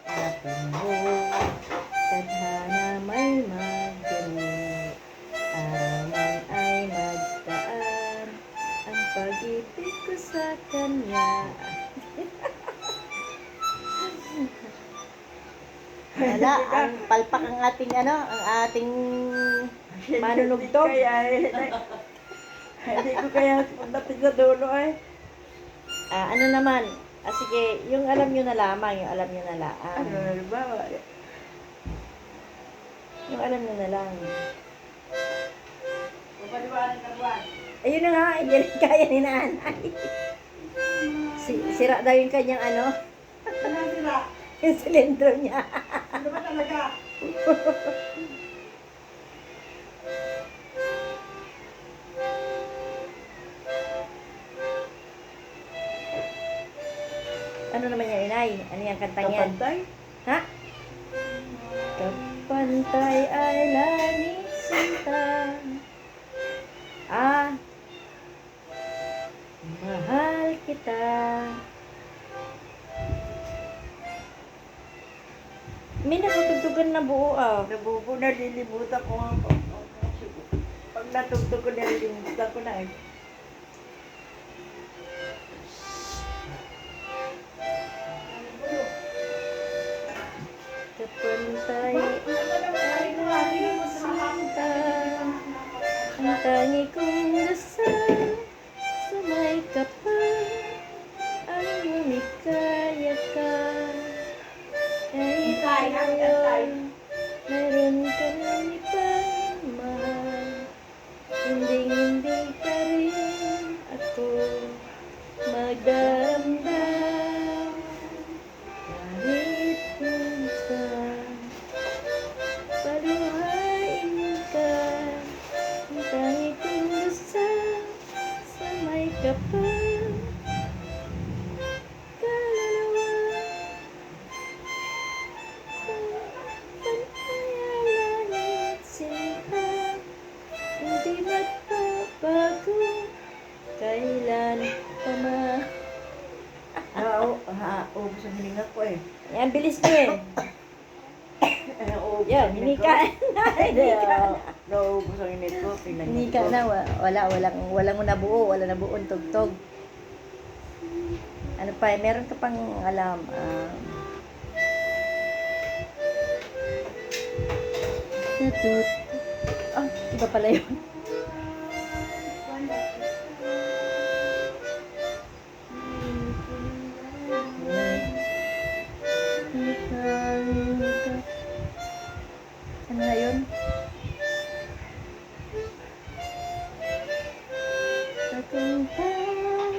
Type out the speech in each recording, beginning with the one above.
Hanapin mo, tadhana may magganit. Araw man ay magdaan, ang pag-ibig ko sa kanya. Wala, ang palpak ang ating ang ating manunugtog. Hindi ko kaya pagdating sa dulo ay. Ano naman, sige, yung alam nyo na lamang, yung alam nyo na lang. Ano na ba? Yung alam nyo na lang. Kapaliwanag na buwan. Ayun na nga, hindi rin kaya ni nanay. Sira daw yung kanyang Ano sila? yung silindro niya. Ano ba talaga? Ano naman yan, inay? Ano yung kantang yan? Kapantay? Ha? Kapantay ay langit sinta. Mahal kita. May natutugtugan na buo Nabubo na, lilibutan ko nga po. Pag natugtog ko, nalilimutan ko na eh. Kapantay ay langit sinta. Ang tangi kong dasal, sumay ka pa, ang lumikaya ka. Kahit ngayon, meron ka ng ibang mahal. Hindi ka rin ako magdaramdam. Kahit minsan, paluhain ka. Ang tangi kong dasal, sa may kapal. Kaluluwa, pantay sinta. Hindi magbabago, kailan pa man. Ubus ang hininga ko eh. Yan, bilis nyo eh. Ubus Yan, ang hinika na. Naubos ang hininga ko. Hinika na. Walang nabuo. Wala nabuong tugtog. Ano pa eh, meron ka pang alam. Natut. Iba pala yun. Ano na yun? Tagumpay.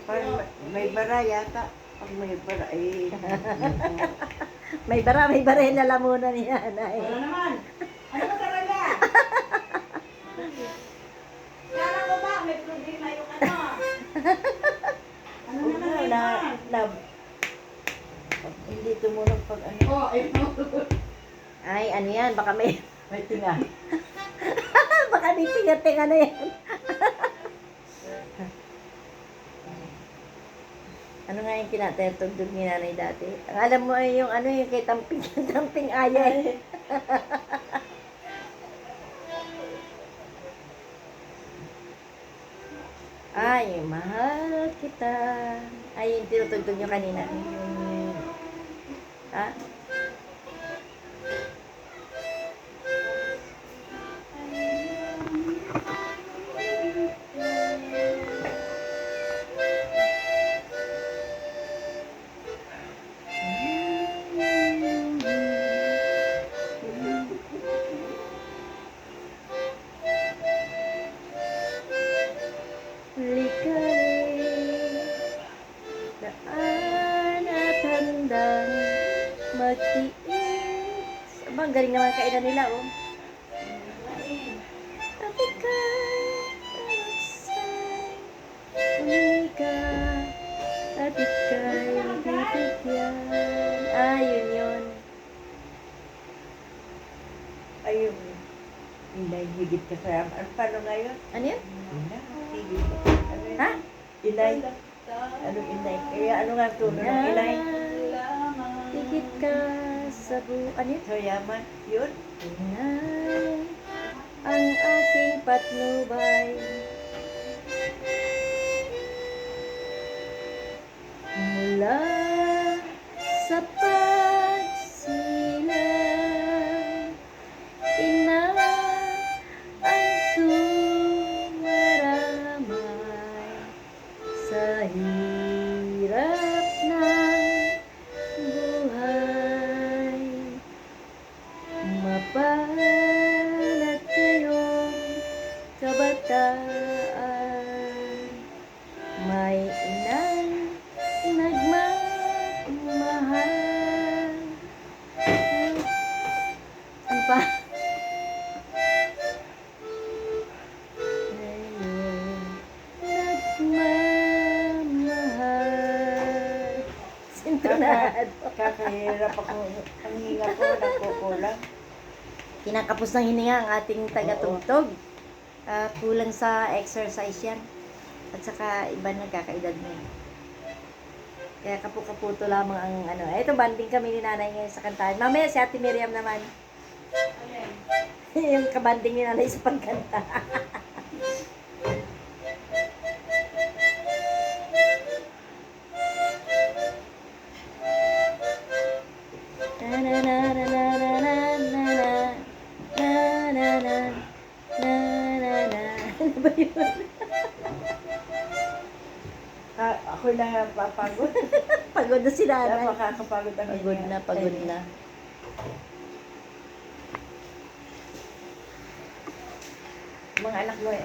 Parang may bara yata. Pag may bara eh. May bara yung lalamunan ni nanay. Ano naman? Ano ba talaga? Kala ko ba may problema yung ano? Ano naman na, hindi tumulong pag ano. Oh, ay, ano yan? Baka may, may tinga. baka may tinga-tinga na yan. Ano nga yung kinatutugtog ni nanay dati? Ang alam mo ay yung yung kay Tamping, Tamping Ayay. Ay, mahal kita. Ay, yung tinutugtog nyo kanina. Ha? Likali, daan at handang magtiis. Aba, ang galing naman kainan nila, oh. At ika'y tamagsay, umika, at ika'y bibigyan. Yun yun. Ay, yung inay, higit ka sa... Ano, paano ngayon? Ano yun? Inay, higit ka. Ano yun? Ha? Inay. Ano inay? Kaya ano nga tuno ng inay? Higit ka sa ano yun? So, yaman. Yun. Inay, ang aking patnubay. Mula sa pagsilang, ina ang sumaramay sa hirap ng buhay. Mapalad kayong kabataan, may inang nagmamahal. Ano pa? Ngayon, nagmamahal. Sintonado. Kakahirap ako. Ang hinga ko, nakukulang. Kinakapos ng hininga ang ating taga-tugtog. Kulang sa exercise yan. At saka iba nagkakaedad na yun. Kaya kapu-kaputo lamang ang ano. Ito, banding kami ni nanay ngayon sa kantahan. Mamaya si Ate Miriam naman. Yung kabanding ni nanay sa pagkanta. Na na na na na na na na na na na na na. Ano ba yun? Ako na papagod. Pagod na si nanay. Napakakapagod ang Pagod hininga. na, pagod na. Mga anak mo ay